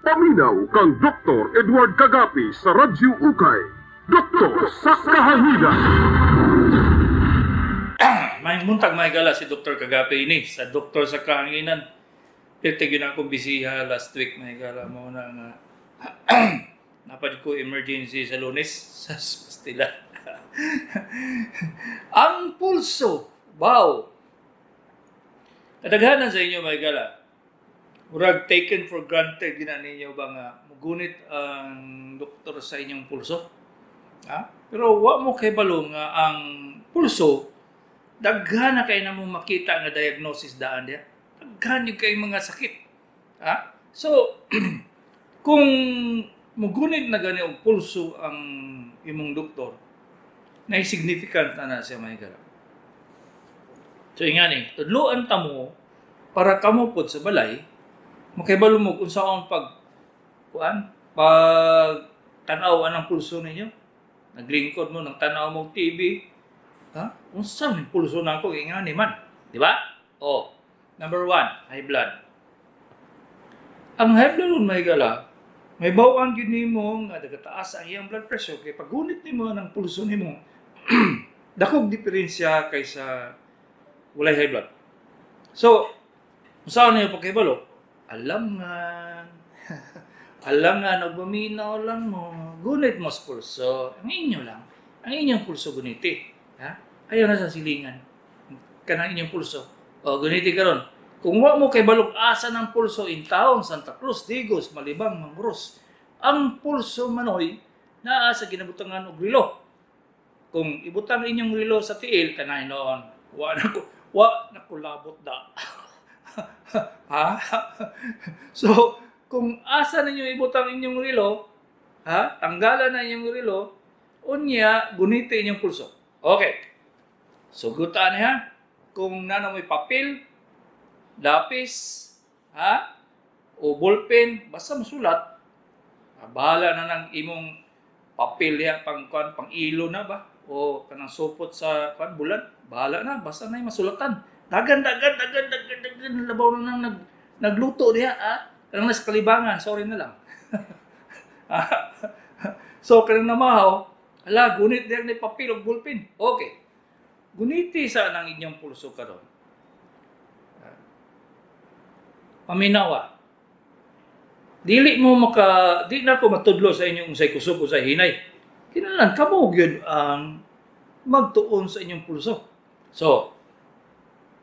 Paminaw kang Dr. Edward Kagapi sa Radyo Ukay. Doktor sa Kahanginan. May muntag may gala si Dr. Kagapi ini sa Doktor sa Kahanginan. Tigin ako bisiha last week may gala mo na nga napad ko emergency sa Lunes sa pastila. Ang pulso, wow! Kadaghanan sa inyo may gala. Murag taken for granted gina ninyo ba nga mugunit ang doktor sa inyong pulso? Ha? Pero wa mo kay balo nga ang pulso daghan na kay namo makita nga diagnosis daan dia. Daghan yung kay mga sakit. Ha? So kung mugunit na gani og pulso ang imong doktor, na significant na siya may gara. So ingani, tudloan ta mo para kamo pod sa balay makahibalo mo kung saan pag tanaw ang pulso ninyo. Naglingkod mo ng tanaw mo TV. Ha? Kung saan yung pulso na ako, ingani man. Di ba? O, number 1, high blood. Ang high blood may gala, may bawaan yun mo nga nagataas ang iyang blood pressure kay pagunit mo ng pulso nimo dakog diferensya kaysa walay high blood. So, kung saan niyo pagkibalo, alangan, nagmaminaw lang mo, gunit mo sa pulso, ang inyo lang, ang inyong pulso guniti. Ha? Ayaw na sa silingan, kanang inyong pulso. O, guniti karon. Kung wa mo kay balog asa ng pulso in taong Santa Cruz, Digos, Malibang, Mangros, ang pulso manoy, naa sa ginabutangan og relo. Kung ibutang inyong relo sa tiil, kanay noon, wa na kulabot da. Ha? So, kung asa ninyo ibutang inyong relo, ha? Tanggalan na inyong relo, unya, gunite inyong pulso. Okay. Sugutan niya. Kung nana may papel, lapis, ha? O ballpen, basta masulat, bahala na ng imong papel ya, pang ilo na ba? O kanang supot sa bulan, bahala na, basta na yung masulatan. Dagan, labaw na nang nagluto niya, ha? Kanang nasa kalibangan, sorry na lang. So, kanang namahaw, ala, gunit diyan ni papel o ballpen. Okay. Guniti sa nang inyong pulso karon. Paminawa. Di na ko matudlo sa inyong unsay kusog o sa hinay. Kinahanglan kamo gyud ang magtuon sa inyong pulso. So,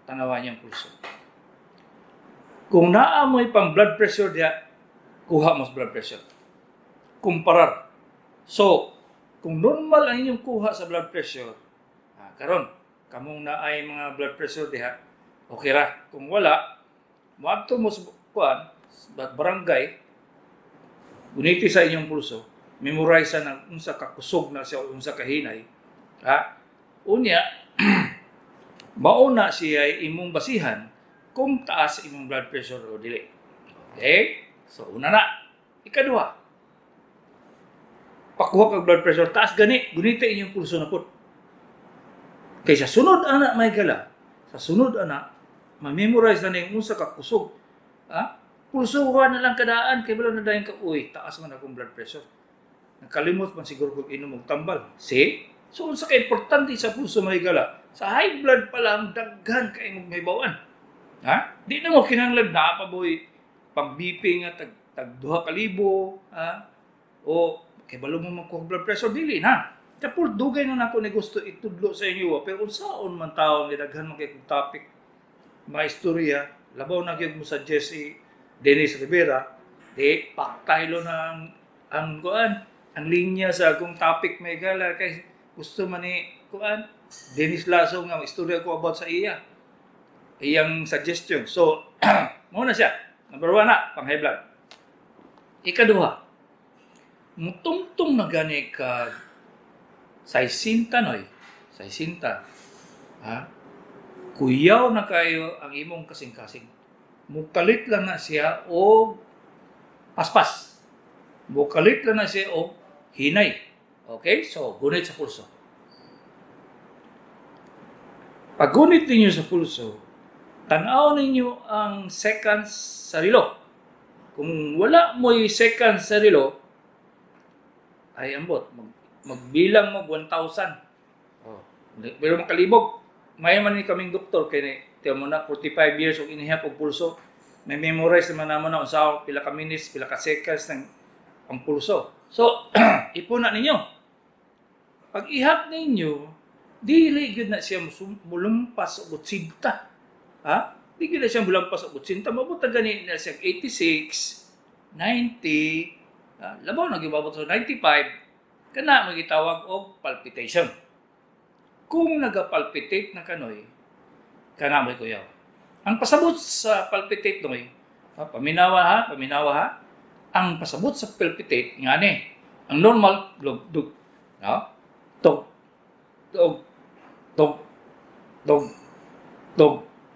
tanawan niyang pulso. Kung naamoy pang blood pressure diya, kuha mo sa blood pressure. Kumparar. So, kung normal ang inyong kuha sa blood pressure, karon, kamong naay mga blood pressure diha, okay ra. Kung wala, muadto mo sa barangay, guniti sa inyong pulso, memorize na unsa ka kusog na siya o unsa ka hinay. Ha? Unya, mauna siya imong basihan kung taas imong blood pressure o dili. Okay? So, una na. Ikaduha, pakuha kag blood pressure, taas gani, gunita inyong pulso na po. Kaya sa sunod ana may gala, sa sunod ana, ma-memorize na yung unsa ka kusog. Ha? Pulsuhan na lang kadaan, kaya bala na dahin ka, uy, taas man akong blood pressure. Nakalimot man siguro kung inom og tambal. See? So, unsa ka importante sa pulso may gala? Sa high blood pa lang, daghan ka imong may bawaan. Ha? Di na mo kinahanglan na pa boy pang-BP nga tag 2,000, ha? O kay balo mo magkuha blood pressure dili na. Tapos dugay na nako ni gusto itudlo sa inyo, pero unsaon man tawo nga daghan man kay topic maistorya, labaw na gyud mo suggest si Dennis Rivera, di paktaylo na ang linya sa akong topic may gala kay gusto man ni Dennis Lasso nga istorya ko about sa iyang suggestion. So, muna siya. Number 1 na, pang high blood. Ikaduha, mutungtong na gani ka saisinta noy. Saisinta. Ha? Kuyaw na kayo ang imong kasing-kasing. Mukalit lang na siya o paspas. Mukalit lang na siya o hinay. Okay? So, gunit sa pulso. Pag gunit ninyo sa pulso, tanaw ninyo ang seconds sa relo. Kung wala mo'y second sa relo, ay ambot, magbilang mo 1,000. Oh. Pero makalibog, may man ni kaming doktor, kaya tiyan mo na, 45 years o inihap o pulso, may memorize naman naman na sa pila ka minutes, pila ka seconds ng ang pulso. So, ipuna ninyo. Pag ihap ninyo, dili gyud na siya mulumpas o 80. Ha? Di gyud na siya mulumpas o 80. Mabuta gani na siya 86, 90, labaw na gibabot sa 95, kana magitawag og palpitation. Kung naga-palpitate na kanoy, kana may kuyaw. Ang pasabot sa palpitate noy, paminawa ha. Ang pasabot sa palpitate ngani. Ang normal dug, no? Tog.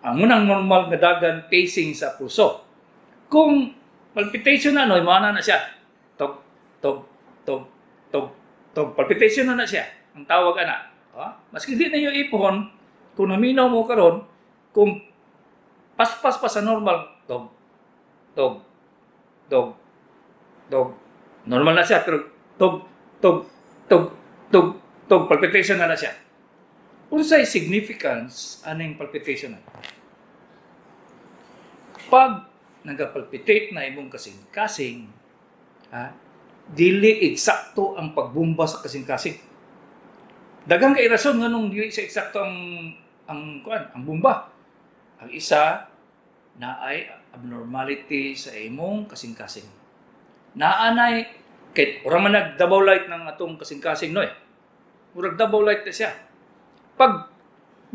Ang unang normal nga dagan pacing sa pulso. Kung palpitation na noy, mana na siya. Tog. Palpitation na siya. Ang tawag ana. Maski di na yung ipon, kung naminaw mo karon, kung paspas pa sa normal, tog. Normal na siya, pero tog, palpitation na siya. Unsay significance aning palpitation na? Pag nagapalpitate na imong kasing-kasing, dili eksakto ang pagbumba sa kasing-kasing. Daghang kay rason nganong dili siya eksakto ang bumba. Ang isa na ay abnormality sa imong kasing-kasing. Naanay kay ora man nag-double light ng atong kasing-kasing no eh. Murag double light na siya. Pag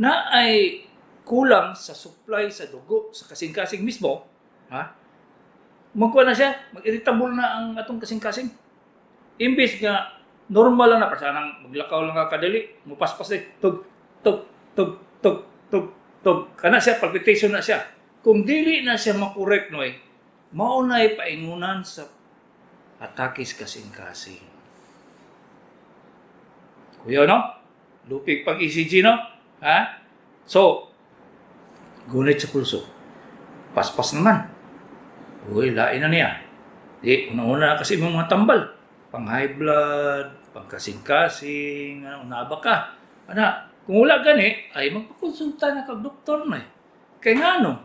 naay kulang sa supply sa dugo sa kasing-kasing mismo, magkuha na siya, mag-irritable na ang atong kasing-kasing. Imbis nga normal lang na pasanang maglakaw lang ka kadali, mupaspas din, tug. Kana siya, palpitation na siya. Kung dili na siya makorek noy, maunay paingunan sa atake sa kasing-kasing. Kuya, no? Lupig pang ECG, no? So, gunit sa pulso. Paspas naman. Uy, lain na niya. Di, una-una kasi mga tambal. Pang high blood, pang kasing-kasing, unaba ka. Kung wala gani, ay magpakonsulta na kag doktor na eh. Kaya nga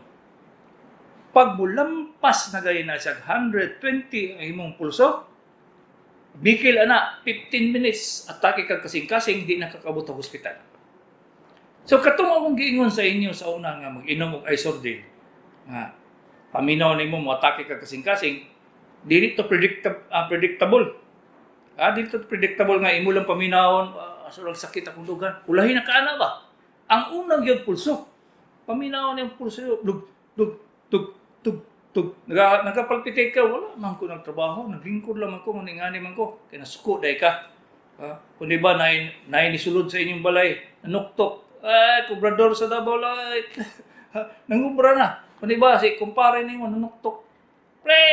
pag bulampas na gaya na siya 120 ang imong pulso, bikil 15 minutes, atake kag kasing-kasing, di nakakabot ang hospital. So katong akong giingon sa inyo sa una nga mag-inom og Isordil, nga paminaw nimo mo atake kag kasing-kasing, dili to predictable. Dito predictable nga imo lang paminawon, asurag sakit akong dugan. Ulahin na kaana ba? Ang unang yung pulso. Paminawon yung pulso, tug. Nagapalpitate ka, wala man ko nagtrabaho, naglingkod lang man ko, maningani man ko. Kaya nasuko dahi ka. Kung di ba, nisulod sa inyong balay, nanuktok. Kubrador sa Davao Light. Nangubra na. Kung di ba, si kumpare nimo nanuktok. Pre!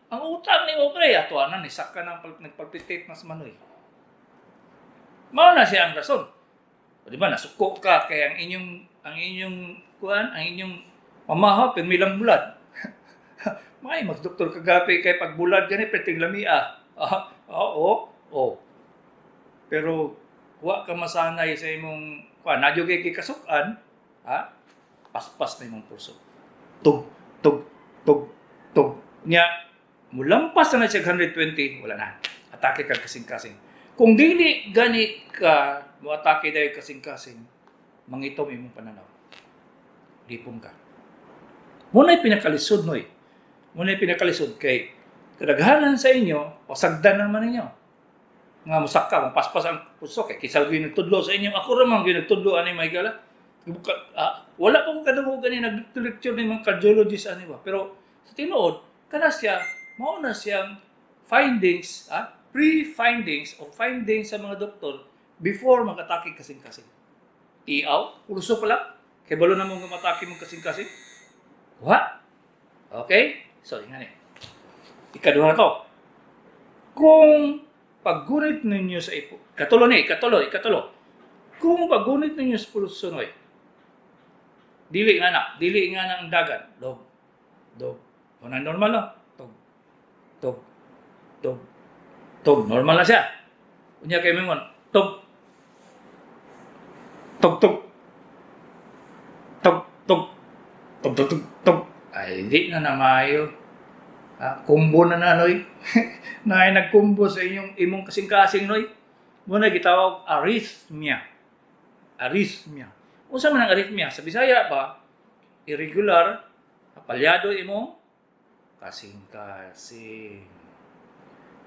Ang utang ni mo, pre, atuanan, isak ka ng nagpalpitate mas manoy. Mao na siya ang rason. O di ba, nasuko ka, kaya ang inyong mamaha, pirmilang bulad. May, mag-doktor kagapi, kay pag bulad gani, peting lamia. Oo. Pero, huwag ka masanay sa imong, nadyo kay kasukan, paspas na imong pulso. Tug. Nya, mulampas na siya 120, wala na. Atake ka kasing-kasing. Kung dili gani ka, mo-atake dahil kasing-kasing, mangitom imong pananaw. Lipong ka. Muna'y pinakalisod, noy. Muna'y pinakalisod kay kadaghanan sa inyo, pasagdan naman ninyo. Nga musaka, mapaspas ang puso, kay kisal ginagtudlo sa inyo. Ako ramang ginagtudlo, ani may gala. Wala pa ko kadamo gani nag-lecture ng mga cardiologist, ani ba? Pero sa tinuod, kana siya, mauna siyang findings, pre-findings o findings sa mga doktor before mag-atake kasing-kasing. Pulso pa lang, kay balo na mong matake mong kasing-kasing. What? Okay? So, nga ikaduha na to. Kung paggunit ninyo sa ipo, ikatulo. Kung paggunit ninyo sa pulso noy, dili nga na ang dagan. Dog. Normal no? Tog. tug, tug, tug. Normal na siya. Unya kay Mingon, tug, tug, tug, tug, tug, tug, tug, tug, tug. Ay, di na mayo. Kumbo na noy. Na ay nagkumbo sa imong kasing-kasing noy. Muna gitawag arrhythmia. Arrhythmia. Unsa man ang arrhythmia? Sa Bisaya ba, irregular, apalyado imong kasing-kasing.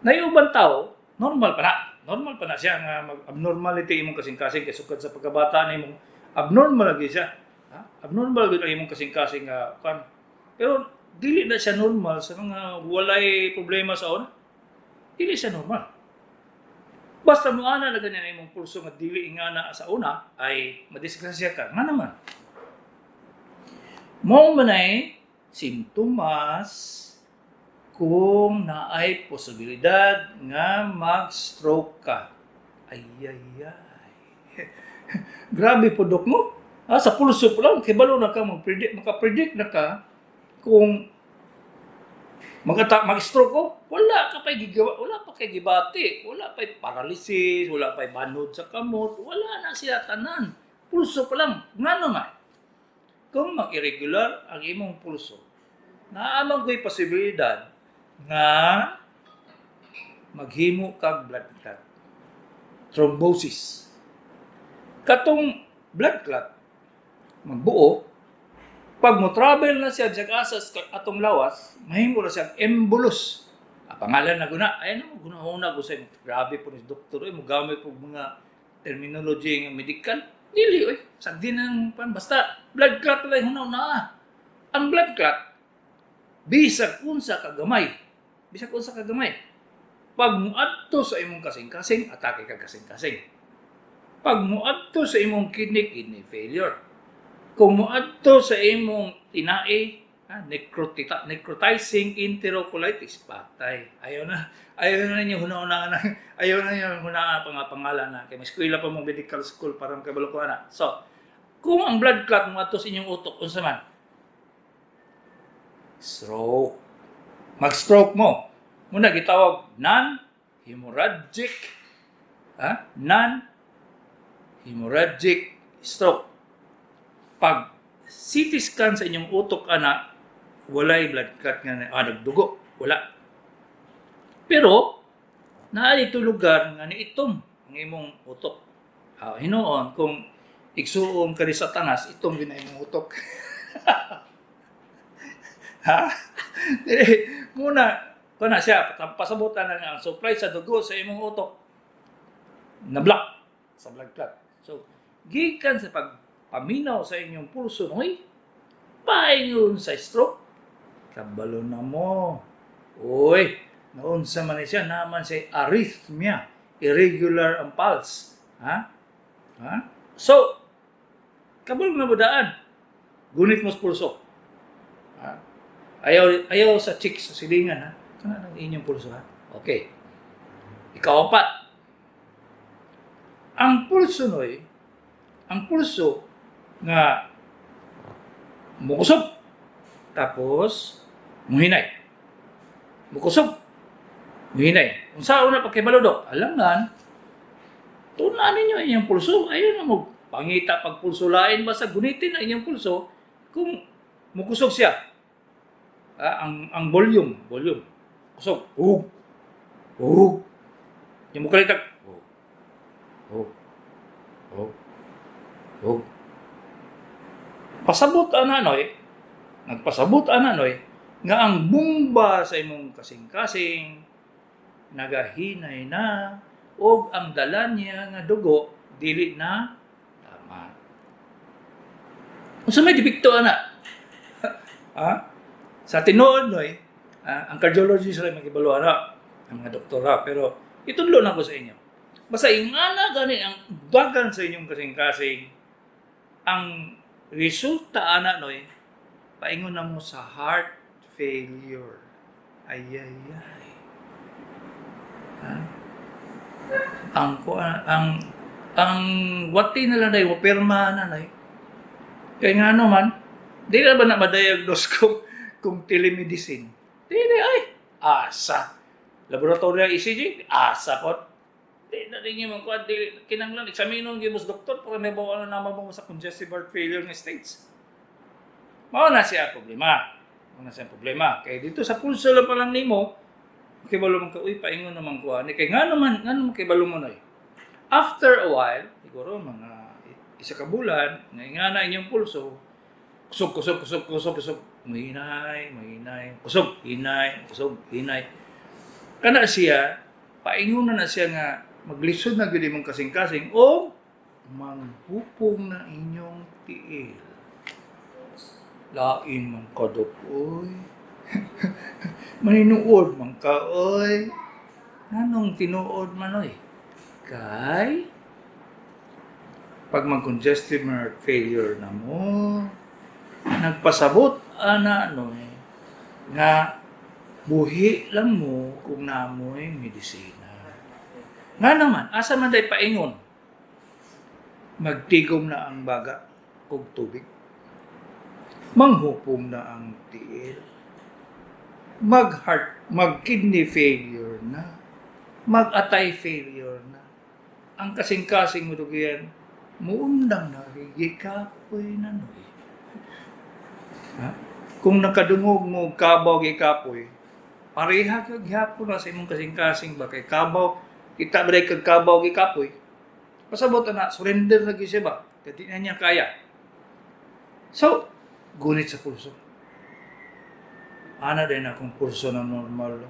Na yung ubang tao, normal pa na. Normal pa na siya nga abnormality imong kasing-kasing kay sukad sa pagkabata na imong abnormal lagi siya. Abnormal gud ang imong kasing-kasing nga pero dili na siya normal sa mga walay problema sa una. Dili siya normal. Basta mo ana na ganyan imong pulso nga dili ingana sa una ay madisgrasya ka. Nga naman. Mo manay simptomas kung naay posibilidad nga mag-stroke ka. Ay. Grabe po, Dok, mo. Sa pulso po lang, kibalo na ka, makapredict na ka kung mag-stroke ko. Wala ka pa'y gigawa, wala pa kay gibati, wala pa'y paralysis, wala pa'y banod sa kamot, wala na siya tanan. Pulso pa lang. Nga naman, kung mag-irregular ang imong pulso, naamang ko'y posibilidad nga maghimo kag blood clot. Thrombosis. Katong blood clot, magbuo, pag mo travel na siya sa asas atong lawas, mahimo na siyang embolus. Pangalan na guna. Ay na, guna-una ko sa grabe po ni doktor. Mo gamit po mga terminology ng medical. Dili, sagdi ng basta blood clot lang hunaw na. Ang blood clot, bisag unsa kagamay. Pag muadto sa imong kasing-kasing, atake ka kasing-kasing. Pag muadto sa imong kidney failure. Kung muadto sa imong tinai, necrotizing enterocolitis, patay. Ayaw na ninyo hunahuna pangalan na. Kaya may eskwela pa mong medical school, parang kabalukuhan na. So, kung ang blood clot muadto sa inyong utok, unsa man? Stroke. Mag-stroke mo. Muna gitawag non-hemorrhagic stroke. Pag CT scan sa inyong utok walay blood clot nga nagdugo. Wala. Pero, naa dito lugar nga niitom ang imong utok. Hinoon, kung igsuon ka sa tanas, itom din na imong utok. Muna, kung na siya, pasabutan na nga ang supply sa dugo sa imong utok, na-block sa blood clot. So, gikan sa pagpaminaw sa inyong pulso, paingon sa stroke, kabalo na mo. Naunsa man siya, naman siya arrhythmia, irregular ang pulse. So, kabalo na mo daan, gunit mo sa pulso. Ayaw sa chicks, sa silingan, Kana ng inyong pulso, Okay. Ika-4. Ang pulso nga mukusog, tapos muhinay. Mukusog, muhinay. Kung sa una pagkibaludok, alangan, tunan ninyo inyong pulso. Ayun na mo, pangita pagpulsulain, basta gunitin na inyong pulso kung mukusog siya. Ang volume. Kusog. Yung mukalitag. Nagpasabot ananoy, nga ang bumba sa imong kasing-kasing, nagahinay na, o ang dala niya nga dugo, dili na tama. Kung sa may dipikto, sa tinuod, ang cardiologist rin magibalo, ang mga doktora, pero itudlo na ko sa inyo. Basta ingana gani ang dagan sa inyong kasing-kasing, ang resulta paingon na mo sa heart failure. Ay. Ang wati na lang mo pirma na kaya nga naman, di na ba na ma-diagnose kung telemedicine? Di, asa. Laboratory ECG, asa po. Di na rin yung mga kinanglan, examinon yung doktor para may bawa na naman mo sa congestive heart failure ng states. Mao na siya problema. Kaya dito sa pulso lang pa lang nimo, kibalo man ka, uy, paingon naman ko. Kaya nga naman kibalo mo na. After a while, siguro mga isa ka bulan, nga na inyong pulso, kusog. Mahinay. Kusog, hinay. Kana siya, paingon na siya nga, maglisod na gud imong kasing-kasing o manghupong na inyong tiil. Lain man kadok, oy. Maninuod man ka, oy. Nanong tinuod man, oy? Kay, pag mag-congestive heart failure na mo, nagpasabot, nga buhi lang mo kung namoy medisina. Nga naman, asa man day paingon, magtigom na ang baga og tubig. Manghupong na ang tiil. Mag-kidney failure na. Mag-atay failure na. Ang kasing-kasing mo tugiyan, muundang na, gikapoy na noy. Ha? Kung nakadungog mo, kabaw gikapoy, pareha kag gyapon na sa imong kasing-kasing ba kay kabaw kita ba kag kabaw gikapoy pasabot na surrender lagi siya ba kadi na niya kaya. So gunit sa pulso ana din akong pulso na normal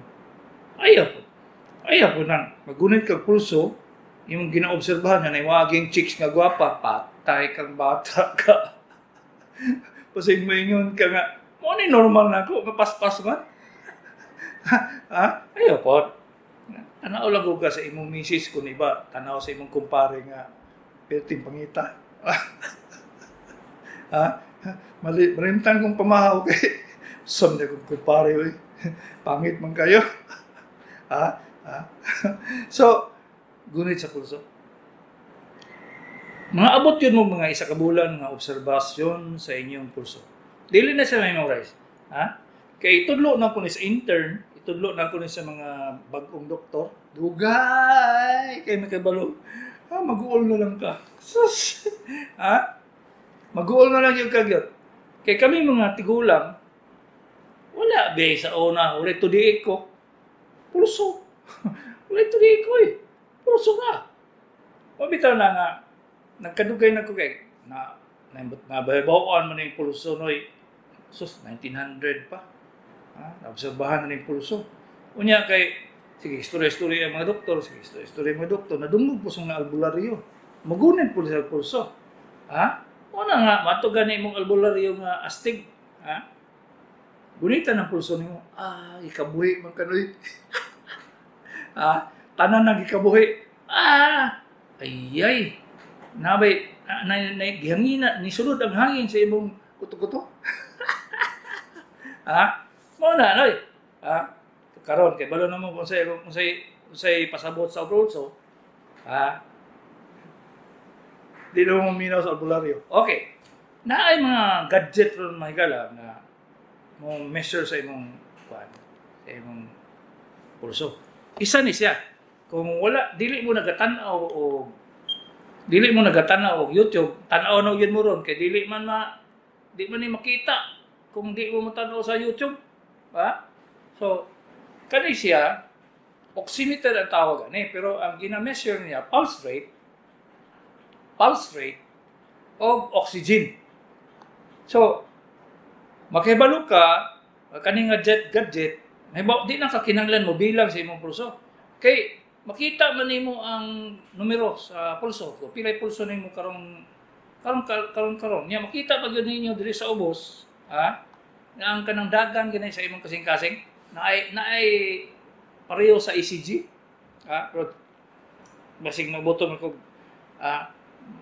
ayaw po nang magunit kag pulso imong ginaobserbahan na waging chicks nga gwapa patay kang bata ka pasig maingon ka nga mo ni normal na ako mapaspas man. Ayaw po. Tanaw lang ka sa imong misis kung iba. Tanaw sa imong kumpare nga perting pangita. Marimtan kong pamahaw kay som na kong kumpare. Pangit man kayo. So, gunit sa pulso. Mga abot yun mo mga isa ka bulan nga obserbasyon sa inyong pulso. Dili na siya memorize. Kaya itudlo na ko ni sa intern, itudlo na ko ni sa mga bagong doktor. Dugay! Kaya makibalo. Mag-uol na lang ka. Sus! Mag-uol na lang yung kagyot. Kaya kami mga tigulang, wala be sa una, ulit to di ko. Pulso. Ulit to di ko eh. Pulso nga. Pabitaw na nga, nagkadugay na ko kay, nabaybawaan mo na yung pulso noy. Sus, 1900 pa. Naobserbahan na yung pulso. Unya kay, sige, istorya ang mga doktor, nadungog po sa albularyo. Magunin po sa pulso. Una nga, matugan na imong albularyo nga astig. Gunitan ang pulso nimo. Ikabuhi man kanoy. Tanan nang ikabuhi. Ayay. Nabay, gihangina, nisulod ang hangin sa imong kuto-kuto. Mo na, noy. Karon kay balo namo kung say pasabot sa pulso. Di na mo minaw sa albularyo. Okay. Naay mga gadget ron mahigala na mo measure sa imong pulso. Isa ni siya. Kung wala, dili mo nagatanaw og YouTube, tanaw na yun mo ron kay di man ni makita kung di mo tanaw sa YouTube. So kani siya oximeter ang tawag ani, pero ang gina-measure niya pulse rate o oxygen. So makahibalo ka kaning gadget di na ka kinahanglan mo bilang sa imong pulso kay makita man nimo ang numero sa pulso kung pilay pulso nimo karon niya makita pag yun ninyo diri sa ubos nga ang kanang dagan ganay sa imong kasing-kasing na ay pareho sa ECG pero basig mabuto man kog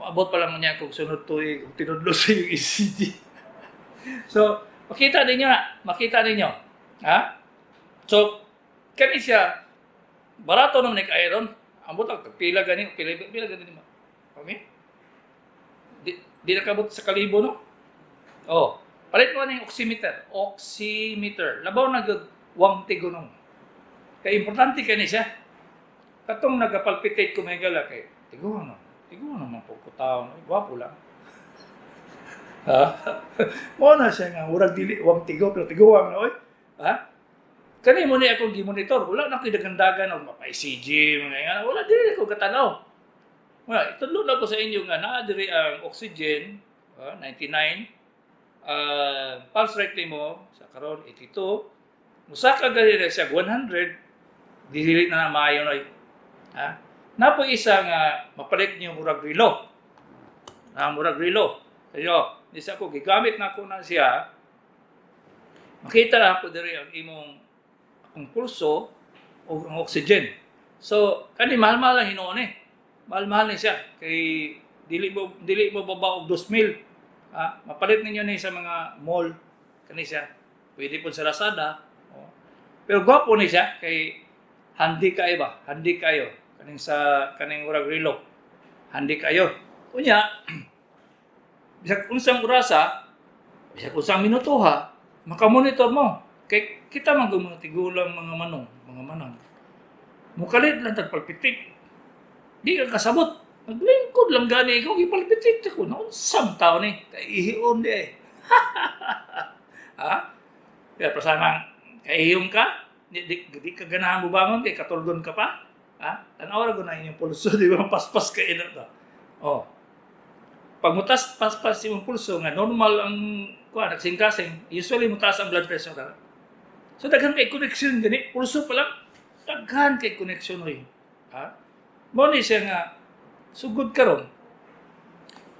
abot pa lang niya kung sunod tuig tinudlo sa yung ECG. So makita ninyo. So kani siya barato naman ni iron. Ambot ang pila gani mo. Okay? Di nakabot sa kalibo no? Palit mo na yung oximeter. Labaw na gud wang tigunong. Kaya importante ka ni siya. Katong nagapalpitate ko may gala kay tiguan naman po ko tao. Gwapo lang. Ha? Mo na siya nga, urag dili, wang tigo, pero tiguan na, oy. Ha? Kani mo ni akong gimonitor, wala na ko'y dagandagan o mapa-ECG, mga nga, wala dili ko katanaw. Wala, itulog na ko sa inyo nga, naadiri ang oxygen, 99, pulse rate mo, sa karon 82, musaka gali na siya 100, dili na maayo na. Ha? Napo isa nga, mapalit niyo murag relo. Murag relo. Ayo, di sa ko, gigamit na ko na siya, makita na po diri ang ang pulso o ang oxygen. So, kani mahal-mahal lang hinoon eh. Mahal-mahal ni siya. Kay dili mo baba og 2,000. Mapalit ninyo ni sa mga mall. Kani siya. Pwede po sa Lazada. Pero gwapo ni siya. Kay handi kayo ba? Handi kayo. Kaning urag relo. Handi kayo. Unya, bisag unsang orasa, bisag unsang minuto ha, makamonitor mo. Kay kita man mga tigulang mga manang. Mukalit lang tagpalpitik. Di ka kasabot. Naglingkod lang gani ikaw gipalpitik ko. Naunsam tao ni. Kaihiyon di eh. Ha? Kaya pasama kaihiyong ka? Di ka ganahan mo bangon kay katulgon ka pa? Ha? Tanaw ra guna inyong pulso, di ba paspas ka ina to. Oh. Pag mutas paspas yung pulso nga normal ang nagsingkasing, usually mutas ang blood pressure ka. So daghan kay connection gani, pulso pa lang daghan kay connection oy. Ha? Mo ni siya nga sugod karon.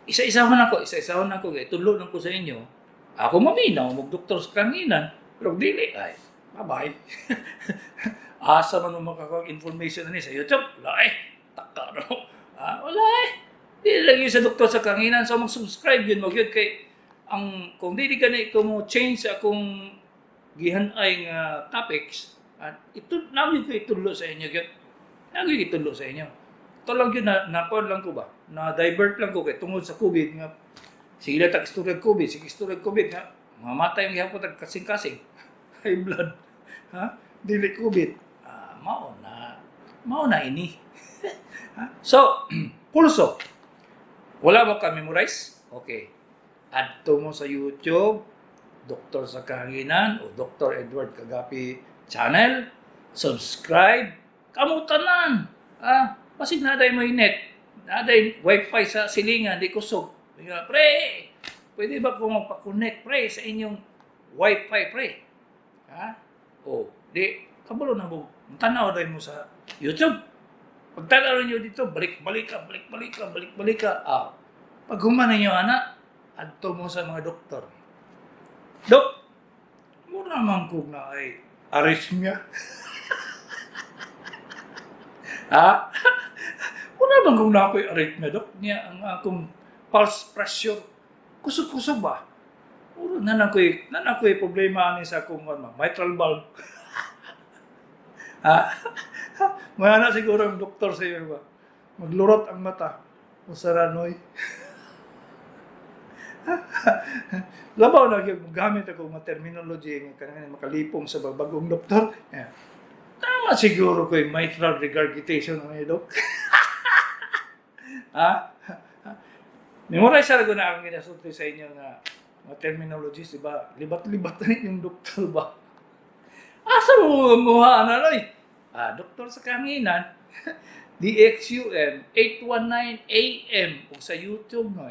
Isa-isahon ako kay tulo lang ko sa inyo. Ako maminaw mag doktor sa kanginan, pero dili ay bye-bye. Asa man makaka information ni sa YouTube? Wala eh. Taka no. Wala eh. Dili lagi sa doktor sa kanginan, so mag-subscribe yun mo gyud kay kung dili gani ko mo change akong gihanay nga topics at ito lagi ko itulo sa inyo gyud. Lagi itulo sa inyo. Ito lang yun na lang ko ba? Na divert lang ko kay tungod sa COVID nga sige tag istorya COVID, nga mamatay ang gihapon tag kasing-kasing. High blood. Ha? Dili COVID. Mao na ini. So, pulso. Wala mo ka memorize? Okay. Adto mo sa YouTube, Doktor sa Kahanginan o Dr. Edward Kagapi channel. Subscribe. Kamutanan. Pasig naday mo net. Naday wifi sa silingan, di kusog. Pre, pwede ba po magpa-connect, pre, sa inyong wifi, pre? Ha? Di, kabalo na mo. Tanaw rin mo sa YouTube. Pag tanaw rin nyo dito, balik-balik ka. Pag humanan nyo, anak, adto mo sa mga doktor. Dok, mo naman kung na ay arrhythmia. Ha? Mo naman kung na ako'y arrhythmia, Dok. Niya ang akong pulse pressure. Kusog-kusog ba? Nan ako'y problema ani sa akong mitral valve. Mga na siguro ang doktor sa iyo ba? Maglurot ang mata. O saranoy. Labaw na gamit ako mga terminology nga kanang makalipong sa bagong doktor. Yeah. Tama siguro ko yung mitral regurgitation ng dok. Memorize ko na ang ginasulti sa inyo nga mga terminologies, diba? Libat-libat na yung doktor ba? Asa mo muha na rin? Doktor sa Kahanginan, DXUM 819 AM kung sa YouTube no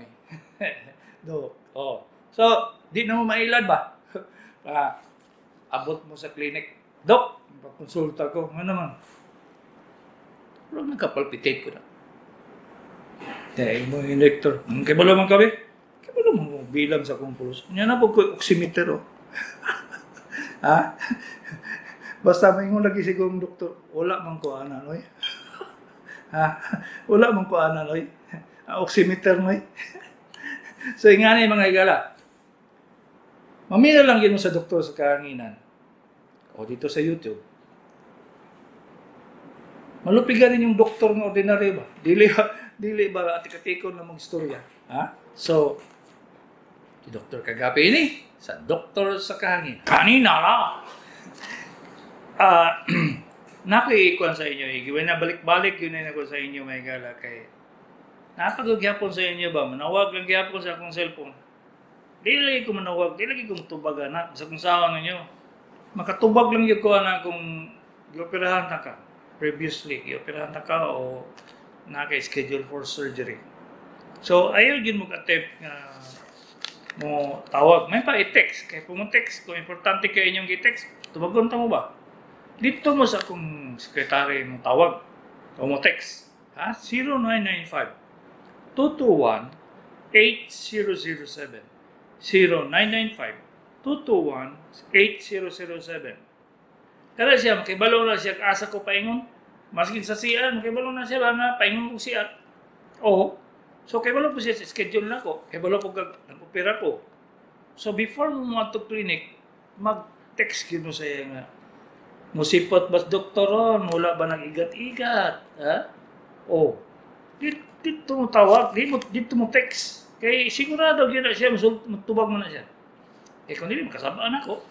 So, di na mo mailad ba? Abot mo sa clinic. Dok, pagkonsulta ko. Ano naman? Pero nagkapalpitate ko na. Dahil mo yung injector. Kaya ba naman kami? Kaya ba naman bilang sa kong pulso? Yan na po ko oximeter Basta may yung lagi sigurong doktor, wala man ko ananoy. Wala man ko ananoy. Oximeter noy. So, nga na yung mga higala. Mamina lang yun sa doktor sa Kahanginan. O dito sa YouTube. Malupigan rin yung doktor ng ordinary ba? Dili ba atik-atikon na mag-istorya? So, si Dr. Kagapi ini, sa Doktor sa Kahanginan. Kanina lang! nakiikuan sa inyo, igiway na balik-balik yun na ako sa inyo, may gala, kay napagagyapon sa inyo ba, manawag lang gyapon sa akong cellphone. Di lagi ko manawag, di lagi ko matubag anak, sa kung saan ninyo. Makatubag lang yung ko na kung gioperahan na ka, previously, gioperahan na ka o naka-schedule for surgery. So, ayaw yun mag-attempt nga mo tawag. May pa i-text. Kaya kung mo text, kung importante kayo inyong i-text, tubagon ta mo ba? Dito mo sa akong sekretary mo tawag. O mo text. Ha? 0995 221 8007 0995 221 8007. Kada siya, makibalo na siya, asa ko paingon. Maskin sa siya, makibalo na siya, nga paingon ko siya. Oo. So, kabalo po siya sa schedule na ko. Kabalo po nag-opera ko. So, before mo mga to clinic, mag-text yun sa iya nga. Musipot ba's doktoron? Wala ba nag-igat-igat? Ha? O. Dito mo tawag. Dito mo text. Kaya sigurado yun na siya. Matubag mo na siya. Eh, kung hindi, makasabaan ako.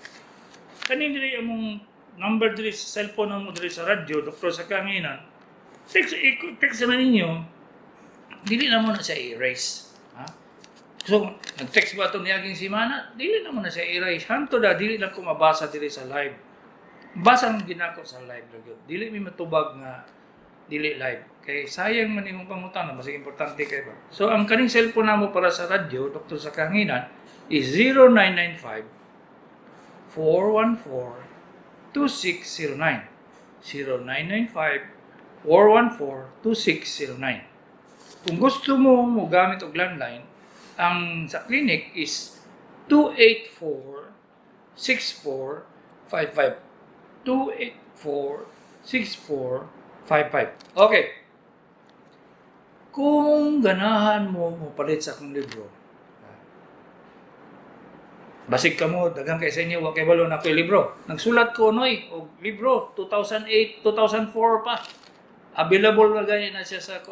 Kanin dili among number dili sa cellphone mo dili sa radyo, doktor sa kanginan. Text na ninyo. Dili na mo na siya i-erase. Ha? So, nag-text ba ito niyaging si Mana? Dili na mo na siya i-erase. Hanto da, dili lang ko mabasa dili sa live. Basa ang ginako sa live. Dili may matubag nga dili live. Kaya sayang man yung pangutan na, mas importante kayo ba? So, ang kaning cellphone na mo para sa radyo, doktor sa kanginan, is 0995 414 2609. 0995 414 2609. Kung gusto mo gamit og landline, ang sa clinic is 284-6455. 284-6455. Okay. Kung ganahan mo palit sa akong libro, basig ka mo, dagang kay sa inyo, wag kay balo na ko libro. Nagsulat ko noy og libro 2008, 2004 pa. Available na ganyan na siya sa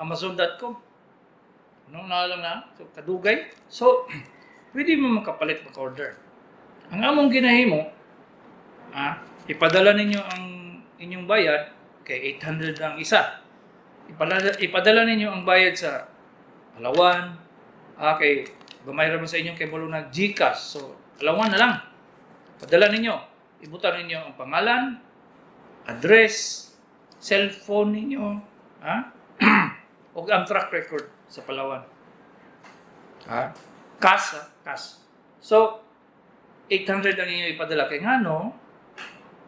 Amazon.com. Nung lang na, so kadugay. So, pwede mo makapalit maka-order. Ang among ginahimo, ipadala ninyo ang inyong bayad kay 800 ang isa. Ipadala ninyo ang bayad sa Palawan, kay gamay raman sa inyong kay balo na GCash. So, Palawan na lang. Padala ninyo. Ibutan ninyo ang pangalan, address, cellphone ninyo, o ang track record sa Palawan. Cash. So, 800 ang inyo ipadala. Kaya nga no,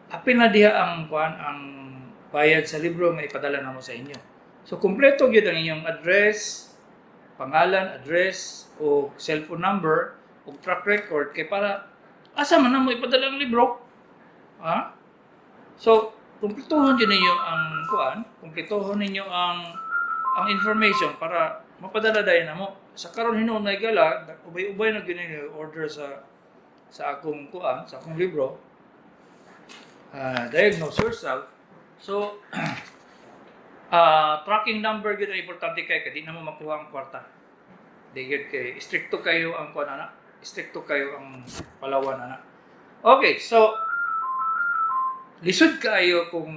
apil na diha ang bayad sa libro nga ipadala na mo sa inyo. So, kumpleto yun ang inyong address, pangalan, address, o cellphone number, o track record, kaya para, asa man na mo ipadala ang libro? So, kumpletohon din ninyo kumpletohon ninyo ang information para mapadala dayon na mo. Sa karon hinuon na gala, ubay-ubay na gyud order sa akong sa akong libro. Diagnose yourself. So, tracking number gyud ang importante kay di na mo makuha ang kwarta. Di gyud kay stricto kayo ang stricto kayo ang Palawan ana. Okay, so lisod kayo kung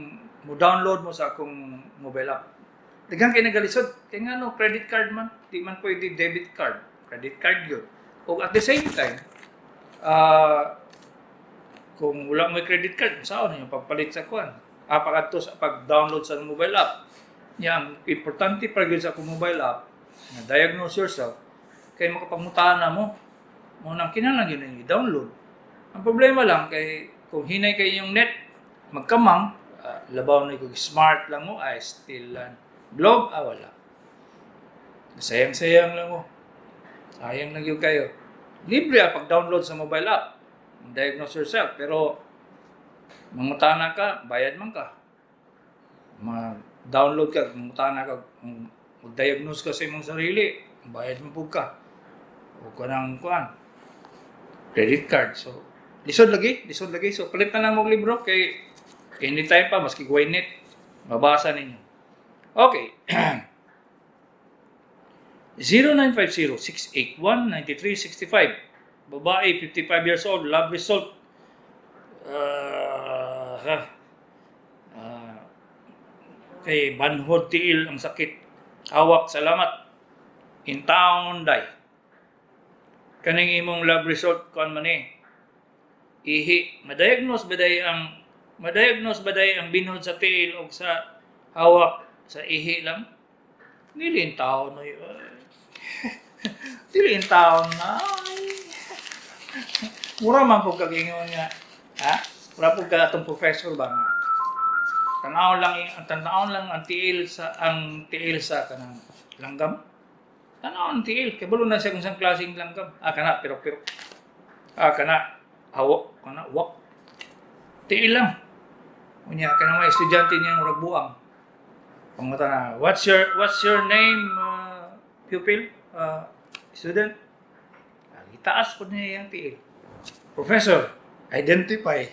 mo-download mo sa akong mobile app. Daghang kay nagalisod. Kaya nga no, credit card man. Di man pwede debit card. Credit card yun. O at the same time, kung wala mo credit card, saan yung pagpalit sa kuwan? Pag-ato sa pag-download sa mobile app. Yang importante para yun sa akong mobile app, na diagnose yourself, kaya makapangutahan na mo. Munang kinahanglan yun yung i-download. Ang problema lang, kay kung hinay kayo yung net, magkamang, labaw na yung smart lang mo, still blog, wala. Sayang lang mo. Sayang lang yung kayo. Libre pag-download sa mobile app. Diagnose yourself. Pero, mangutana ka, bayad man ka. Mag-download ka, mangutana ka, mag-diagnose ka sa imong sarili, bayad mo po ka. O ka ng credit card. So, lisod lagi. So, palit na lang mong libro kay anytime pa, maski Gwyneth, mabasa ninyo. Okay. 0950-681-9365. Babae, 55 years old, lab result. Kay banhod tiil ang sakit. Hawak, salamat. In town, day. Kaning imong lab result, kuan man ihi. Madiagnose ba day ang binhod sa tiil o sa hawak sa ihi lang? Dili in town, ay. Dili in town, ay. Mura man po kagingon nga. Ha? Mura po ka atong professor ba nga? Tanaw lang ang tiil sa kanang langgam. Tanaw ang tiil kay bulo na siya kung sang klaseng langgam. Kana pero. Kana hawo, kana wak. Tiil lang. Unya kana mga estudyante niya murag buang. Pangata na, what's your name, pupil? Student? Itaas po niya yung tiil. Professor, identify.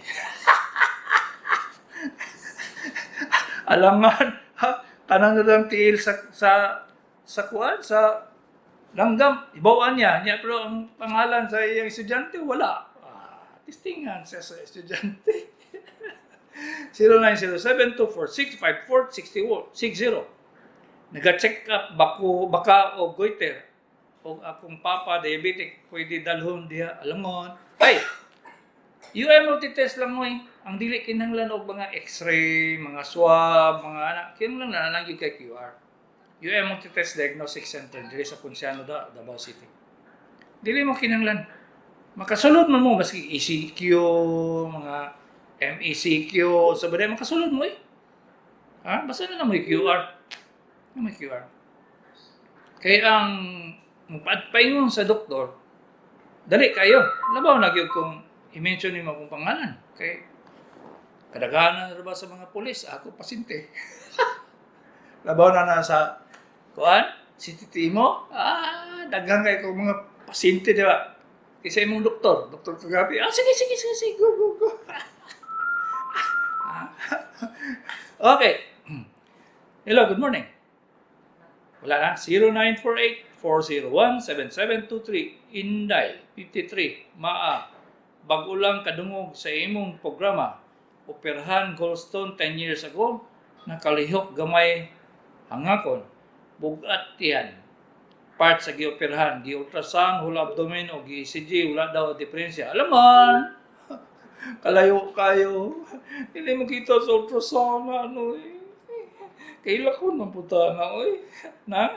Alangan, kanang lang tiil sa langgam, ibawaan niya, pero ang pangalan sa iyang estudyante, wala. Tistingan siya sa estudyante. 0907-246-5460. Nag-check up baka o goiter o akong papa diabetic, pwede dalhon diha, alamon. Ay! UM multitest lang mo Ang dili kinahanglan og mga x-ray, mga swab, mga anak. Kinahanglan na lang yung kay QR. UM multitest diagnostic center dili sa Ponciano, Davao City. Dili mo kinahanglan. Makasulod man mo maski ECQ, mga MECQ, sa baday makasulod mo Ha? Basta na lang mo yung QR. May QR. Kaya ang paingon sa doktor, dali kayo. Labaw na gyud kung i-mention ni mo akong pangalan. Kay kadaghanan na ba sa mga pulis, ako pasyente. Labaw na sa kuan, CTT mo, daghang kay ko mga pasyente, di ba? Kasi imong doktor kagabi, sige, go. Okay. Hello, good morning. Wala na, 0948-401-7723, Inday, 53, Maa, bago lang kadungog sa imong programa, operahan gallstone 10 years ago, nakalihok gamay hangakon, bugat tiyan, part sa gioperahan, gi-ultrasound, whole abdomen o gi-ECG, wala daw diferensya. Alaman, kalayo kayo, hindi mo kita sa ultrasound, kailakon man puta na,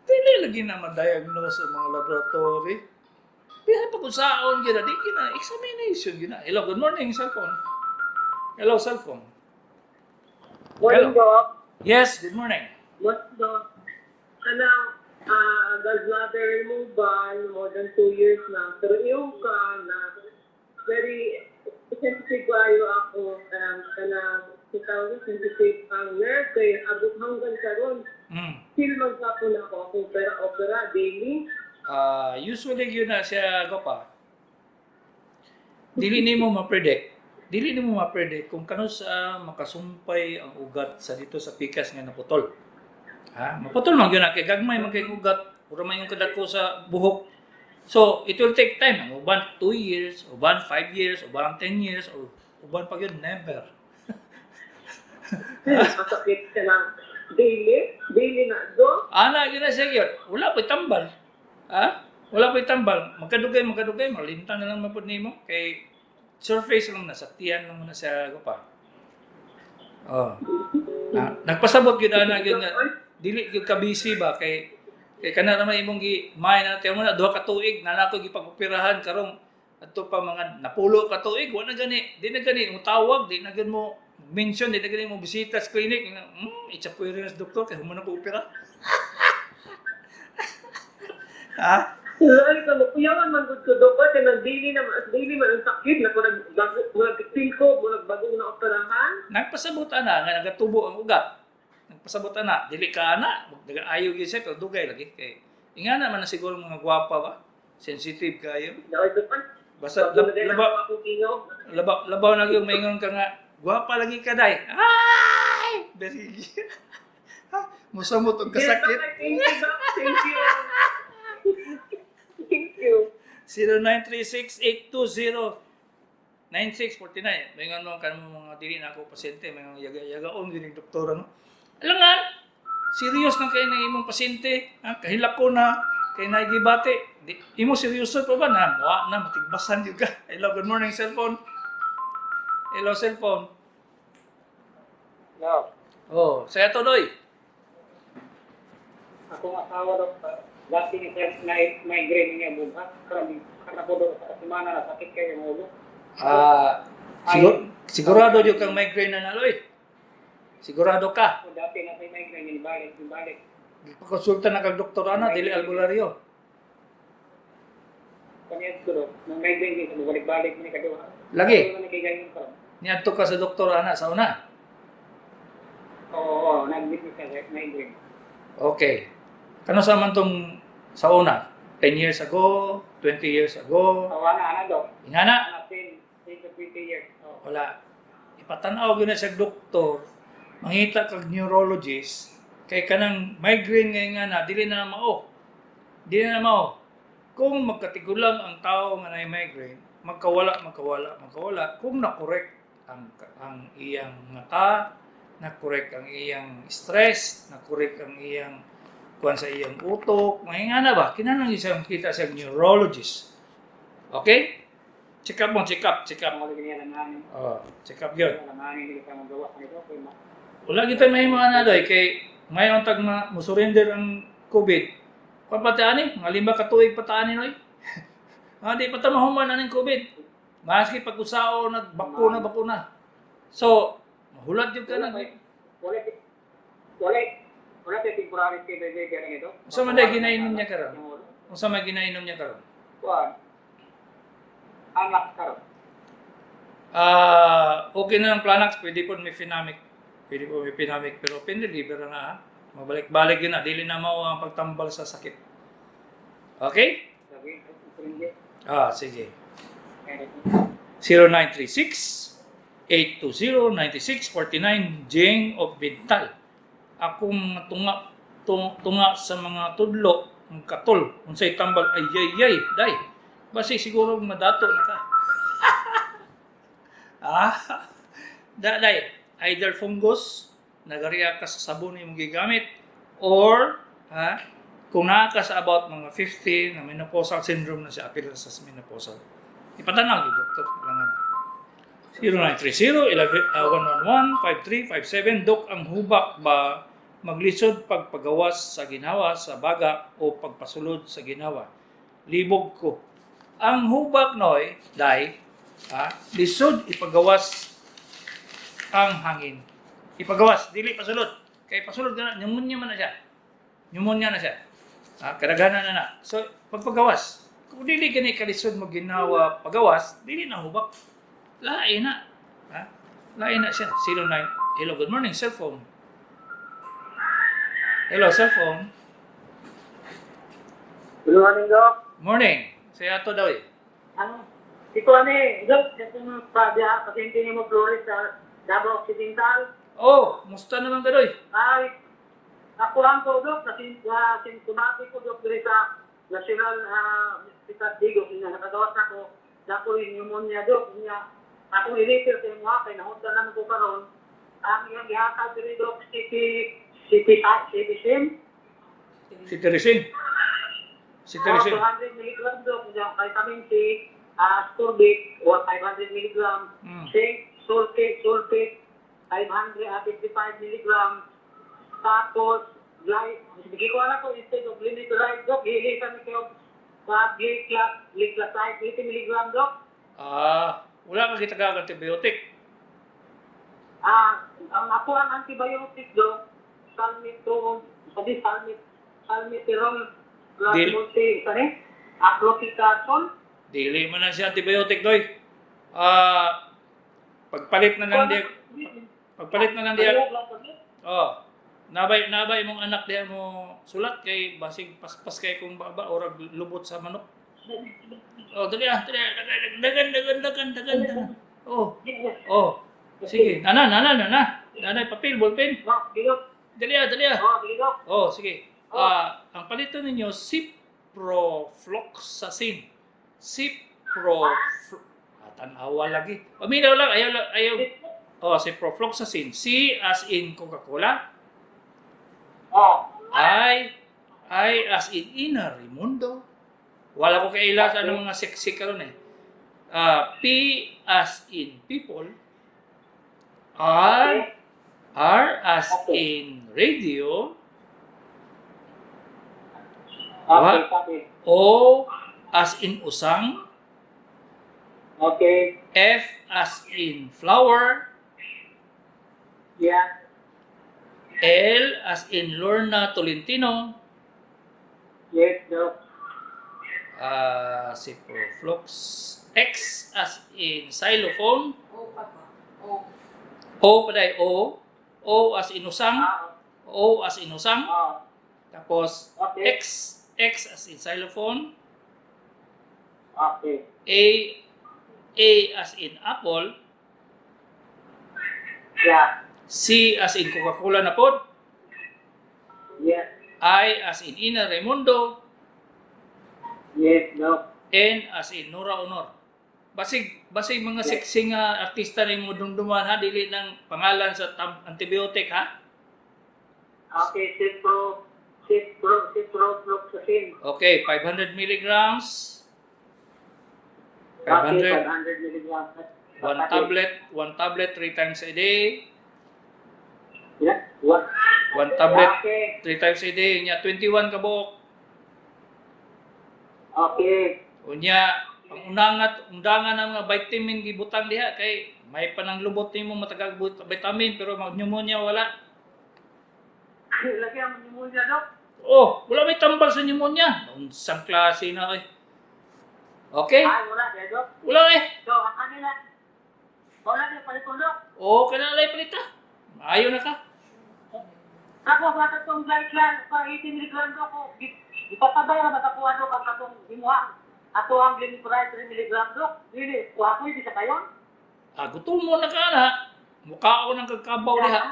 dili lagi na ma-diagnose sa mga laboratory. Pero pag-usaon gina, di gina, examination gina. Hello, good morning, cellphone. Hello, cellphone. Morning, Doc. Yes, good morning. What, Doc? Gallbladder removal, more than 2 years na. Pero yung ka na, very sensitive kayo ako, sensitive ang nerve, kaya abot hanggang karon. Still magkapon ako opera daily. Usually yun na siya pa. Dili nimo ma-predict kung kano sa makasumpay ang ugat sa dito sa pikas nga naputol. Maputol man gyud na kay gagmay man kay ugat, pura man yung kadako sa buhok. So, it will take time. Ang uban 2 years, uban 5 years, uban 10 years, o uban pa yun, never. Masakit ka lang. Daily na, do? Yun na siya yun. Wala po'y tambal. Wala po'y tambal. Magkadugay, malintang na lang mapod nimo. Kay surface lang na, sa tiyan lang muna siya pa. Nagpasabot yun yun nga. Dili yung kabisi ba, kay kana naman imong may na tiyan mo na 2 ka tuig na nato gipag-operahan karong adto pa mga napulo ka tuig wa na gani di na gani mo tawag di na gani mo mention di na gani mo bisita sa clinic it's a experience doktor kay human ko opera. Ay, kuyawan man gud ko do kay daily man ang sakit na ko nagpil ko bago na operahan. Nagpasabot ana nga nagatubo ang ugat. Nagpasabot na, dili ka na, ayaw yun siya, pero dugay lagi. Kay, ingana man na siguro mga gwapa ba? Sensitive kayo. Basta labaw na yung maingon ka nga, gwapa lagi ka day. Ay! Very musamot ang kasakit. Thank you. 0936-820 9649. May nga naman mga dili na ako pasyente, may mga yaga-yagaon gining doktora no. Alangan, serious na kayo na imong pasyente, kahilak ko na, kay naigibate. Imo seryoso pa ba na? Wa na, matigbasan yun ka. Hello, good morning, cellphone. Hello, cellphone. No. Oh, saya to, Doy. Akong asawa daw dati ni Sir na migraine niya buhat. Karena po daw sa semana na sakit kayo ng ulo. Sigurado yun kang migraine na Doy. Sigurado ka. Ako dati na may migraine, yung balik. Pakonsulta na kang doktor ana, dili albularyo. Kanyang ko daw, nung migraine din, balik-balik mo ni kaduha. Lagi. Ano na kay ganyan ko? Niadto ka sa doktor ana sa una. Oo, nag-meet ni Sir, migraine. Okay. Kano sa man tong sa una? 10 years ago, 20 years ago. Tawa na, daw. Ingana, 10 to 20 years. Oh. wala. Ipatanaw gyud na sa doktor, mangita kag neurologist kay kanang migraine ngay nga na dili na mao. Dili na mao. Kung magkatigulang ang tao nga nay migraine, magkawala. Kung na-correct ang iyang mata, na-correct ang iyang stress, na-correct ang iyang kuan sa iyang utok, mahinga na ba? Kinahanglan isang kita sa neurologist. Okay? Check up. Ang mga ganyan lang Oh, check up yun. namin hindi ka magawa ng ito. Wala kita may mga nadoy kay ngayon tag mo surrender ang COVID. Kung pataani, mga 5 ka tuig pataani noy. Di pa ta mahuman ang COVID. Maski pag-usao bakuna. So, mahulad jud ka na. Wala tayo temporary stay by ganyan ito. Unsa man day ginainom niya karon? Unsa man ginainom niya karon? Kuan. Anak karon. Okay na ang Planax, pwede po may Finamic. Pero pinreliver na ha. Mabalik-balik yun na, dili na mao ang pagtambal sa sakit. Okay? Sige. 0936-820-9649, Jing of Bintal. Akong tunga sa mga tudlo, ang katol, unsay tambal, ay, day. Basi siguro madato na ka. Day, either fungus, nagariya ka sa sabon yung gigamit, or kung naa ka sa about mga 50 na menopausal syndrome na siya, apil sa menopausal. Ipatanang yung doktor. 0930-111-5357. Dok, ang hubak ba maglisod pagpagawas sa ginawa sa baga o pagpasulod sa ginawa? Libog ko. Ang hubak noy, day, lisod ipagawas ang hangin. Ipagawas, dili pasulod. Kay pasulod na, pneumonia na siya. Kadaghanan na. So, pagpagawas, kung dili gani kalisod mo ginawa pagawas, dili na hubak. Lain na. Lain na siya. 09. Hello, good morning, cellphone. Hello, cellphone. Good morning, Doc. Morning. Saya to daw eh. Ito Doc, itong pasyente niyo mo Flores sa Davao Occidental. Oh, musta naman ka doy? Ay, ako lang po, Doc, kasi sintomati ko, Doc, dito sa National Hospital Digos, nakagawas na ko, dako rin pneumonia, Doc, niya, akong i-refer sa mga kay nahunta naman ko karon. Ang iyang ihatag dito, Doc, City SIM. Citizen. 200 mg, Doc, vitamin C, ascorbic, or 500 mg, zinc, sulfate, 55 mg, tapos, bigay ko na ko, instead of limit-right, Doc, hilisan ni kayo, glycoside, 80 mg, Doc. Wala ka kita ka antibiotic. Ang ako ang antibiotic, Doc, salmeterol, afloxacin. Dili man na siya antibiotic doy. Pagpalit na lang diya. Nabay mong anak diya mo sulat kay basig paspas kay kung baba or lubot sa manok. Dali. Dagan. Sige. Nanay papel, ballpen. Dali. Sige. Ang palitan ninyo ciprofloxacin. Tanawa lagi. Paminaw lang, ayaw. Oh, si Profloxacin. C as in Coca-Cola. Oh. I as in Ina Raimundo. Wala ko kaila sa mga sexy karon eh. P as in people. R as in radio. Okay, copy. O as in usang. Okay. F as in flower. Yeah. L as in Lorna Tolentino. Yes, Doc. Si Proflox. X as in xylophone. O paday O. O as in usang. O as in usang. Tapos Okay. X as in xylophone. Okay. A as in apple. Yeah. C as in Coca-Cola na pod. Yes. I as in Ina Raimundo. Yes, Doc. N as in Nora Honor. Basig mga sexy nga artista na mo dumduman ha, dili ng pangalan sa antibiotic ha. Okay, ciprofloxacin. Okay, 500 milligrams. Okay, 500. 500 milligrams. One tablet 3 times a day. Yeah. What? One tablet Okay. 3 times a day. Nya 21 ka buok. Okay. Unya, ang undangan ng mga vitamin gibutang diha kay may pananglubot nimo matagag vitamin pero pneumonia wala. Lagi ang pneumonia, Doc. Oh, wala may tambal sa pneumonia. Unsang klase na eh. Okay? Ay, wala, Doc. Wala eh. So, ang kanila, wala din palitong, Doc. Oh, kanalay palita. Ayaw na ka. Tapos, wala itong guideline, pa 80 milligram, Doc. Ipatabay na matakuha, Doc, ang katong imuha. Ato ang glyceride 3 milligram, Doc. Dili, kuha ko, hindi sa kayo. Gutom mo na ka na. Mukha ako ng kagkabaw diha.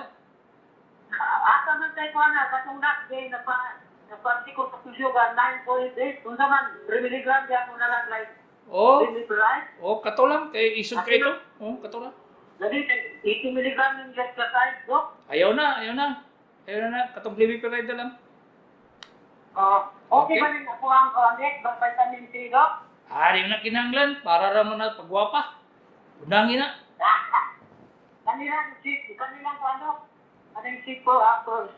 Asa man tayo ko na, katong that day, napartiko sa susugan, 9.8. Kung naman, 3 milligram, diya ko na lang, like, Oh, glyceride. kato lang. Kay isog kay ito. Oh, kato lang. Dali, 80 milligram yung glyceride, Doc. Ayaw na. Katong glimepiride na lang. Okay Okay. ba rin ako ang next, vitamin C, Doc? Ari na kinanglan. Para raman na pagwapa. Unangin na. Kanilang ko ano? Anong sipo ako?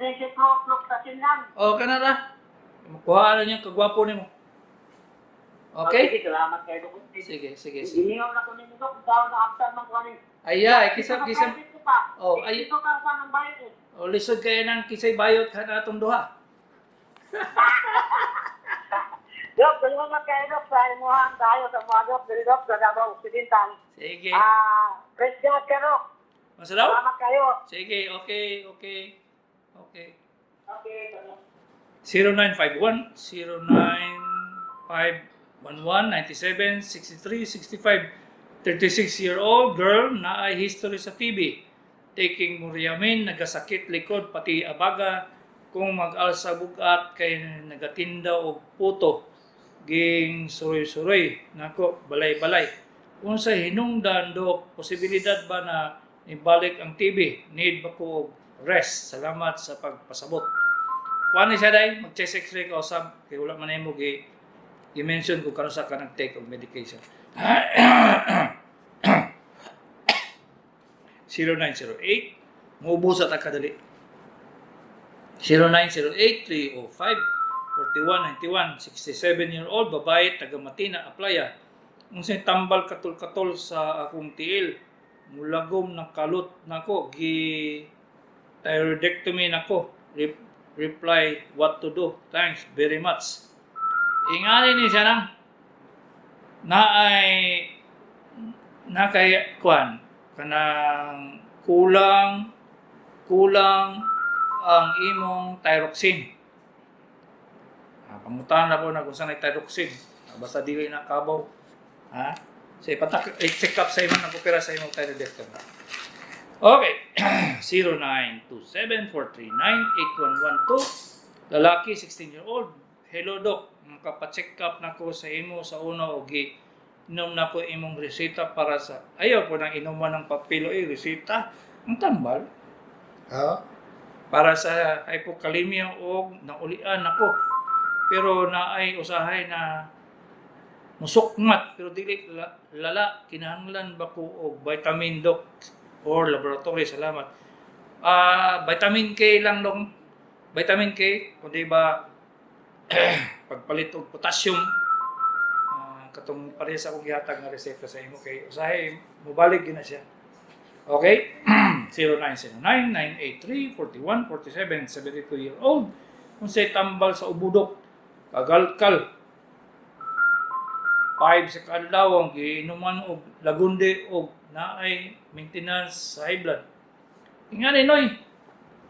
Reciprofloxacin lang. Oh, kanara. Makuha na niya kagwapo nimo. Okay? Sige, salamat kayo, Doc. Sige. Iniyaw na ko nito, Doc. Tao na after man ko ano. Ay, kisam. Oh, ay. Ito ka pa ng bayad eh. O, lisod kayo ng kisay bayot ka na itong duha. Doc, salamat kayo, Doc. Sa imuhan tayo sa mga Doc. Dili, Doc, sa Davao Occidental. Sige. Praise God ka, Doc. Masalaw? Salamat kayo. Sige, okay. Okay, salamat. 0951 09511 97 63 65 36-year-old girl na ay history sa TB. Taking Muriamin, nagasakit likod pati abaga kung mag-alsa bugat kay nagatinda og puto. Ging suroy-suroy. Nako, balay-balay. Kung sa hinungdan, Dok, posibilidad ba na ibalik ang TB? Need ba ko og rest? Salamat sa pagpasabot. Kuha ni siya dahil, mag-chest x-ray ka usap, kaya wala man na mo i-mention kung kano sa ka nag-take of medication. 0908, mubo sa takadali. 0908-305-4191, 67-year-old, babae, taga Matina, Aplaya. Kung sa'y tambal katol-katol sa akong tiil, mulagom ng kalot nako, thyroidectomy nako. Reply, what to do? Thanks very much. Ingani ni siya nang na kay kwan kanang kulang ang imong thyroxine. Pangutan na po na kung saan ay thyroxine. Basta dili na kabaw. Ha? So, check up sa imong nag-opera sa imong thyroidectomy. Okay. 0927-439-8112. Lalaki, 16-year-old. Hello, Doc. Makapacheck up na ko sa imo sa una o inom na ko imong resita para sa ayaw ko nang inuman ng papilo resita ang tambal. Para sa hypokalemia o naulian ako. Pero naay usahay na musukmat pero dili lala kinahanglan ba ko og vitamin doc or laboratory salamat. Vitamin K lang dong. Vitamin K kundi ba pagpalit og potassium katong parehas akong gihatag nga reseta sa imo kay usahay mobalik gyud na siya. Okay? 0909-983-4147 72-year-old unsay tambal sa ubudok kagalkal 5 sa kadlaw ang giinuman og lagunde og naay maintenance sa high blood. Ingani noy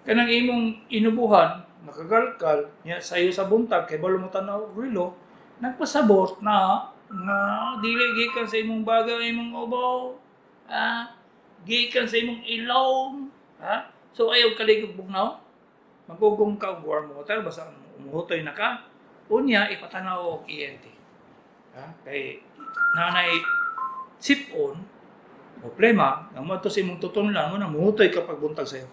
kanang imong inubuhan nakagalkal nya sayo sa buntag kay balo mo tanaw relo nagpasabot na nga dili gikan sa imong bagay imong ubaw gikan sa imong ilong so ayaw kaligog bugnaw magugong ka og warm water basta umuhutoy na ka unya ipatanaw og ENT kay nanay sip-on problema nga mo to sa imong tutunlan mo na muhutoy ka pagbuntag sayo.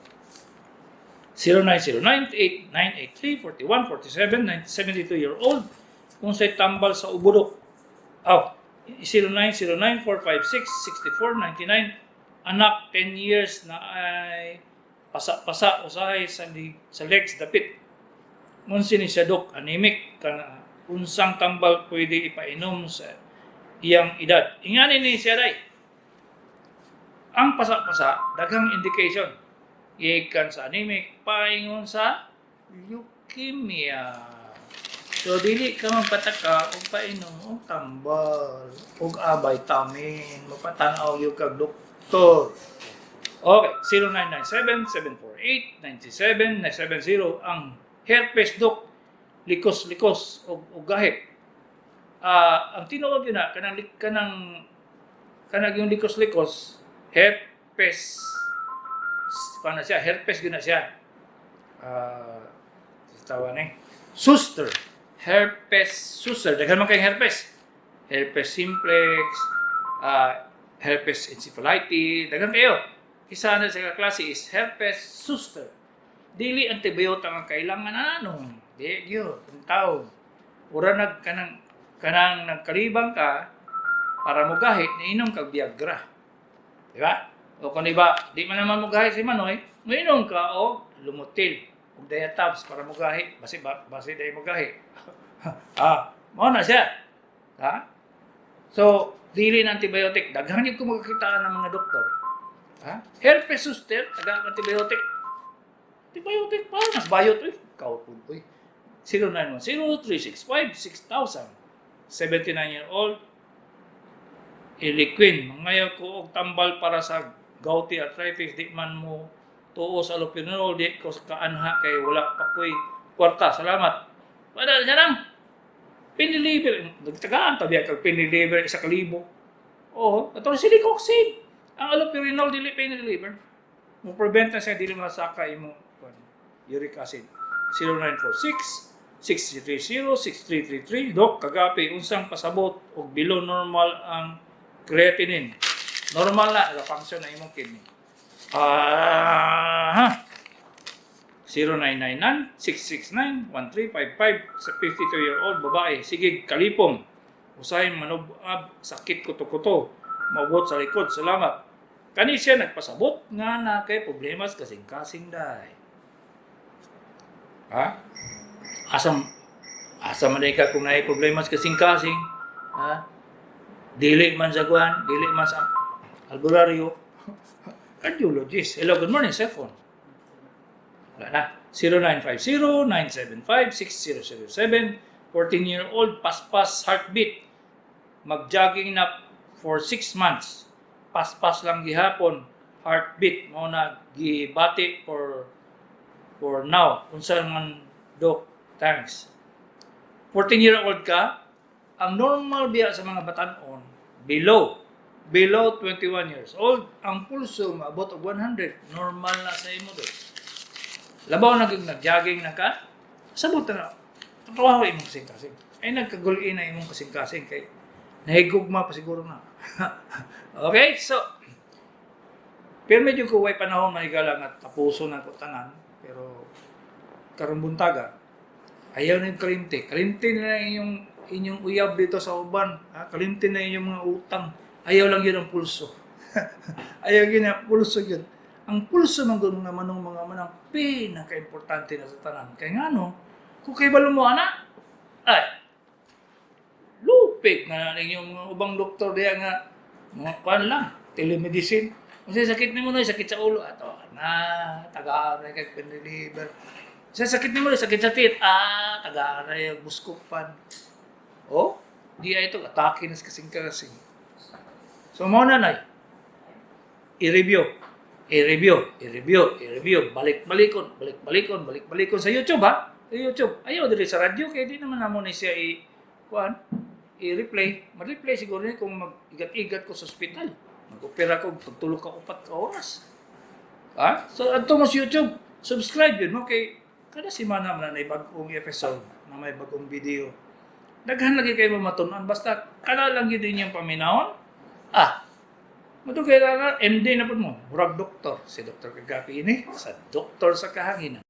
0909-983-4147 72-year-old kung sa'y tambal sa ubudok. 0909-456-6499 anak 10 years na ay pasa-pasa usahay sa legs dapit. Munsi ni siya dok anemic unsang tambal pwede ipainom sa iyang edad. Ingani ni siya day. Ang pasa-pasa daghang indication ikan sa anemic, paingon sa leukemia. So, dili ka magpataka o painom o tambal o vitamin. Mapatanaw yung kag doktor. Okay, 0997-748-97-970 ang herpes doc, likos-likos o gahit. Ang tinawag yun na, kanang yung likos-likos, herpes paano siya? Herpes gina siya. Tawa na Zoster. Herpes zoster. Daghan man kayong herpes. Herpes simplex, herpes encephalitis. Daghan kayo. Isa na sa klase is herpes zoster. Dili antibiotic ang kailangan Di yun. Ang tao. Ura kanang nagkalibang ka para mo gahit, niinom kag Viagra. Diba? O kung iba, di man naman mugahi si Manoy, mainom ka o Lumotil o Diatabs para mugahi. Basi dahil mugahi. Mao na siya. So, dili na antibiotic. Daghan yung kumagkitaan ng mga doktor. Herpes zoster, daghang antibiotic. Antibiotic pa, mas bayot. Kaupon po. 0910-365-6000 79-year-old Iliquin. Mangayaw ko og tambal para sa gouty arthritis, di man mo tuo sa allopurinol, di ko sa kaanha kay wala pa ko'y kwarta. Salamat. Pada siya lang. Piniliver. Nagtagaan tabi kag piniliver 1,000. Oo. Ito si Silicoxib. Ang allopurinol dili piniliver. Mo prevent na siya dili masaka imo uric acid. 0946-630-6333. Dok, kagapi, unsang pasabot o below normal ang creatinine. Normal na, function na imong kidney. 0999-669-1355 sa 52-year-old babae. Sige, kalipong. Usahay manubab, sakit kuto-kuto. Mabot sa likod. Salamat. Kani siya nagpasabot nga na kay problemas kasing-kasing dahi. Asam man ka kung naay problemas kasing-kasing. Dili man sa kuhan, dili man sa albularyo. Cardiologist. Hello, good morning, cell phone. Wala na. 0950-975-6007. 14-year-old, paspas heartbeat. Mag-jogging na for 6 months. Paspas lang gihapon. Heartbeat. Mo na gibati for now. Unsa man, Doc? Thanks. 14-year-old ka, ang normal biya sa mga batanon, below 21 years old, ang pulso maabot og 100, normal na sa imo do. Labaw nag-jogging na ka, sabot na. Kawawa imong kasing-kasing. Ay nagkagulin na imong kasing-kasing kay Nahigugma pa siguro na. Okay, so pero medyo ko way panahon na higala nga tapuso na ko tanan, pero karong buntaga ayaw na yung kalimti. Kalimti na inyong uyab dito sa uban. Ha? Kalimti na inyong mga utang. Ayaw lang yun ang pulso. Ayaw yun ang pulso yun. Ang pulso man gano'n naman ng mga manang pinaka-importante na sa tanan. Kaya nga no, kung kayo ba lumuha ay, lupig na inyong mga ubang doktor diya nga, mga kwan lang, telemedicine. Kung sakit ni mo na, sakit sa ulo, ato, tagaan na kay pendeliver. Sa sakit ni mo, sakit sa tit, tagaan na yung buskupan. Oh, di ay ito, atake na kasing-kasing. So, mo na i-review, balik-balikon sa YouTube, ha? Sa YouTube. Ayaw, dili sa radyo, kaya di naman naman na siya i-replay. Ma-replay siguro niya kung mag-igat-igat ko sa ospital. Mag-opera ko, pagtulog ka 4 oras. Ha? So, ato mo sa YouTube, subscribe yun mo kay kada simana man na bagong episode na may bagong video. Daghan lagi kayo mamatunan. Basta, kada lang yun din yung paminahon. Matugay na MD na po mo. Murag doktor. Si Dr. Kagapi ini sa Doktor sa Kahanginan.